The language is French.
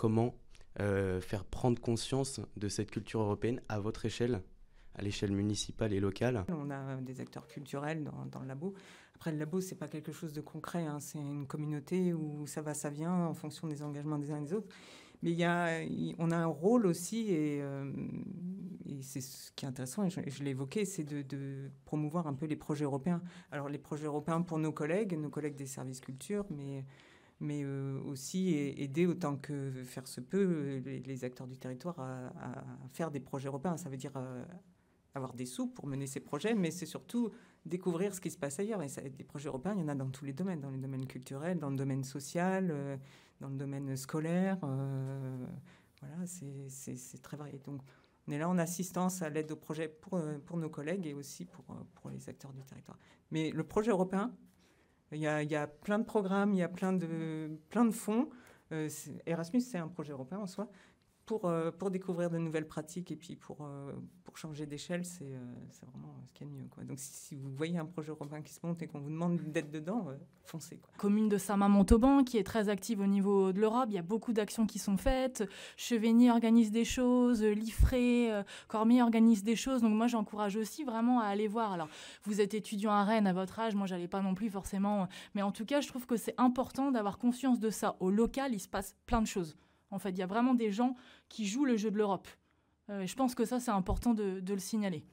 comment faire prendre conscience de cette culture européenne à votre échelle, à l'échelle municipale et locale? On a des acteurs culturels dans le labo. Après, le labo, c'est pas quelque chose de concret, hein. C'est une communauté où ça va, ça vient en fonction des engagements des uns et des autres. Mais on a un rôle aussi, et c'est ce qui est intéressant, et je l'ai évoqué, c'est de promouvoir un peu les projets européens. Alors, les projets européens pour nos collègues des services culture, mais aussi aider autant que faire se peut les acteurs du territoire à faire des projets européens. Ça veut dire avoir des sous pour mener ces projets, mais c'est surtout découvrir ce qui se passe ailleurs. Et des projets européens, il y en a dans tous les domaines, dans le domaine culturel, dans le domaine social, dans le domaine scolaire. Voilà, c'est très varié. Donc, on est là en assistance à l'aide aux projets pour nos collègues et aussi pour les acteurs du territoire. Mais le projet européen, il y a plein de programmes, il y a plein de fonds. Erasmus, c'est un projet européen en soi. Pour découvrir de nouvelles pratiques et puis pour changer d'échelle, c'est vraiment ce qu'il y a de mieux, quoi. Donc si vous voyez un projet européen qui se monte et qu'on vous demande d'être dedans, foncez, quoi. Commune de Saint-Mamin-Montauban qui est très active au niveau de l'Europe, il y a beaucoup d'actions qui sont faites. Chevigny organise des choses, Liffré, Cormier organise des choses. Donc moi j'encourage aussi vraiment à aller voir. Alors vous êtes étudiant à Rennes à votre âge, moi j'allais pas non plus forcément, mais en tout cas je trouve que c'est important d'avoir conscience de ça. Au local, il se passe plein de choses. En fait, il y a vraiment des gens qui jouent le jeu de l'Europe. Je pense que ça, c'est important de le signaler.